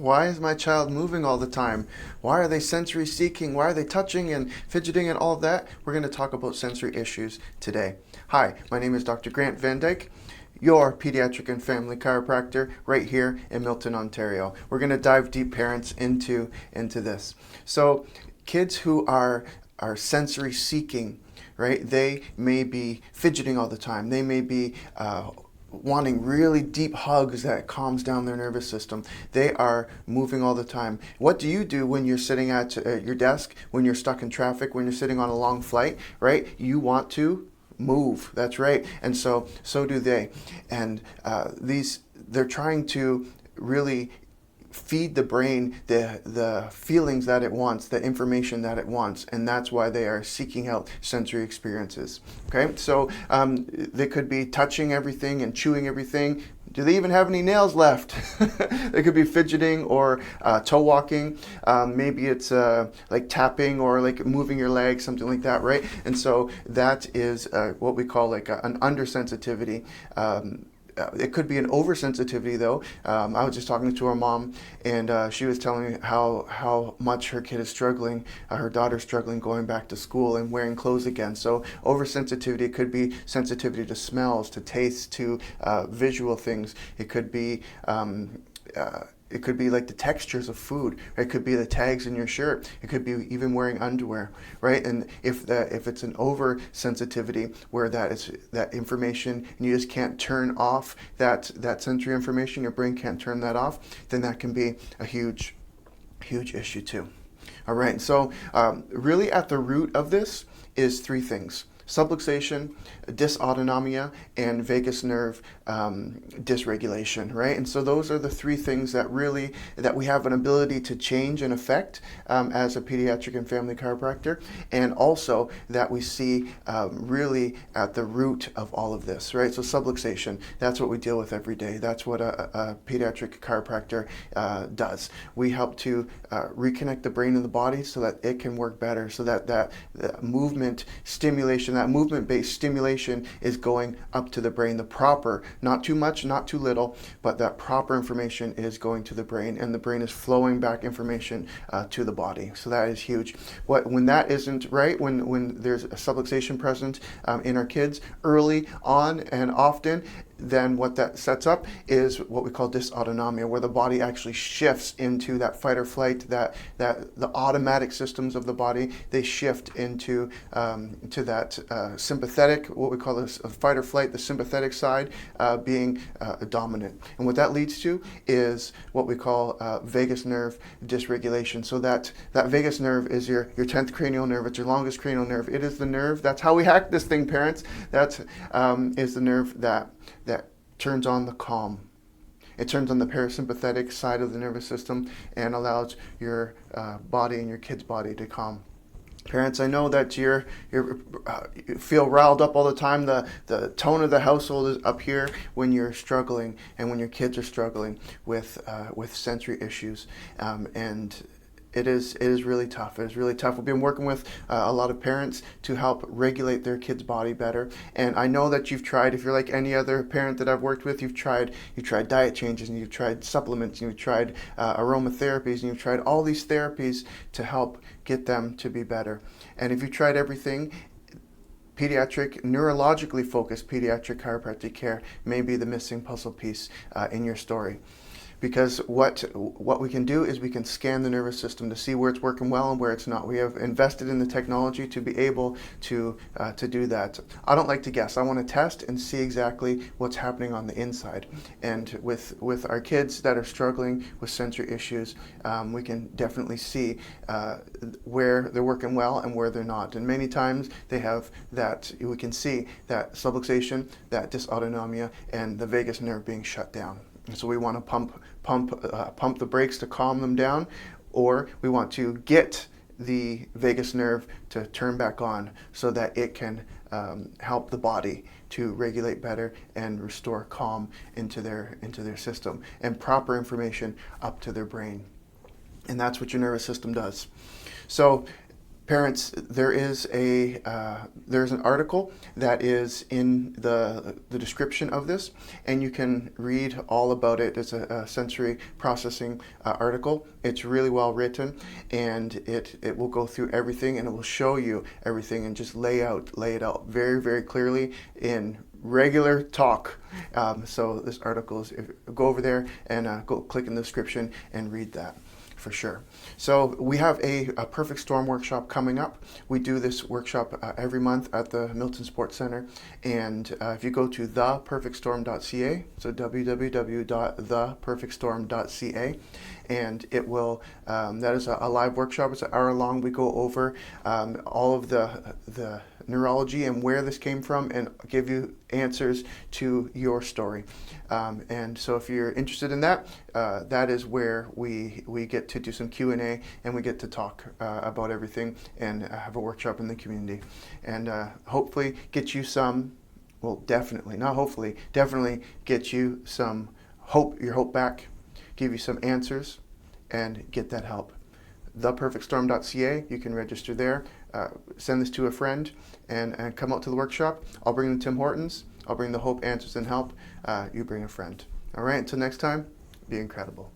Why is my child moving all the time? Why are they sensory seeking? Why are they touching and fidgeting and all of that? We're going to talk about sensory issues today. Hi, my name is Dr. Grant Van Dyke, your pediatric and family chiropractor right here in Milton, Ontario. We're going to dive deep, parents, into this. So kids who are sensory seeking, right? They may be fidgeting all the time. They may be wanting really deep hugs that calms down their nervous system. They are moving all the time. What do you do when you're sitting at your desk, when you're stuck in traffic, when you're sitting on a long flight, right? You want to move. That's right. And so do they. And they're trying to really feed the brain the feelings that it wants, the information that it wants, and that's why they are seeking out sensory experiences. Okay, so they could be touching everything and chewing everything. Do they even have any nails left? They could be fidgeting or toe walking. Maybe it's like tapping or like moving your legs, something like that, right? And so that is what we call like an undersensitivity. It could be an oversensitivity, though. I was just talking to our mom, and she was telling me how much her kid is struggling, her daughter's struggling going back to school and wearing clothes again. So oversensitivity could be sensitivity to smells, to tastes, to visual things. It could be like the textures of food. It could be the tags in your shirt. It could be even wearing underwear, right? And if it's an oversensitivity where that information and you just can't turn off that sensory information, your brain can't turn that off, then that can be a huge issue too. All right, so really at the root of this is three things: subluxation, dysautonomia, and vagus nerve dysregulation, right? And so those are the three things that we have an ability to change and affect as a pediatric and family chiropractor, and also that we see really at the root of all of this, right? So subluxation, that's what we deal with every day. That's what a pediatric chiropractor does. We help to reconnect the brain and the body so that it can work better, so that movement stimulation, that movement-based stimulation is going up to the brain, the proper, not too much, not too little, but that proper information is going to the brain, and the brain is flowing back information to the body. So that is huge. When that isn't right, when there's a subluxation present in our kids early on and often, then what that sets up is what we call dysautonomia, where the body actually shifts into that fight or flight, that the automatic systems of the body, they shift into to that sympathetic, what we call this fight or flight, the sympathetic side being dominant. And what that leads to is what we call vagus nerve dysregulation. So that vagus nerve is your 10th cranial nerve. It's your longest cranial nerve. It is the nerve. That's how we hack this thing, parents. That is the nerve that turns on the calm. It turns on the parasympathetic side of the nervous system and allows your body and your kid's body to calm. Parents, I know that you feel riled up all the time. The tone of the household is up here when you're struggling and when your kids are struggling with sensory issues, and it is really tough. It is really tough. We've been working with a lot of parents to help regulate their kids' body better. And I know that you've tried, if you're like any other parent that I've worked with, you've tried diet changes, and you've tried supplements, and you've tried aromatherapies, and you've tried all these therapies to help get them to be better. And if you've tried everything, neurologically focused pediatric chiropractic care may be the missing puzzle piece in your story. Because what we can do is we can scan the nervous system to see where it's working well and where it's not. We have invested in the technology to be able to do that. I don't like to guess. I want to test and see exactly what's happening on the inside. And with our kids that are struggling with sensory issues, we can definitely see where they're working well and where they're not. And many times they have that. We can see that subluxation, that dysautonomia, and the vagus nerve being shut down. So we want to pump the brakes to calm them down, or we want to get the vagus nerve to turn back on so that it can help the body to regulate better and restore calm into their system and proper information up to their brain. And that's what your nervous system does. So Parents, there's an article that is in the description of this, and you can read all about it. It's a sensory processing article. It's really well written, and it will go through everything, and it will show you everything and just lay it out very, very clearly in regular talk. So this article is, go over there and go click in the description and read that. For sure. So we have a Perfect Storm workshop coming up. We do this workshop every month at the Milton Sports Center. And if you go to theperfectstorm.ca, so www.theperfectstorm.ca, and it will, that is a live workshop. It's an hour long. We go over all of the neurology and where this came from and give you answers to your story. And so if you're interested in that, that is where we get to do some Q&A, and we get to talk about everything and have a workshop in the community. And hopefully get you some, well, definitely, not hopefully, definitely get you some hope, your hope back, give you some answers, and get that help. Theperfectstorm.ca, you can register there, send this to a friend, and come out to the workshop. I'll bring the Tim Hortons, I'll bring the hope, answers, and help. You bring a friend. All right, until next time, be incredible.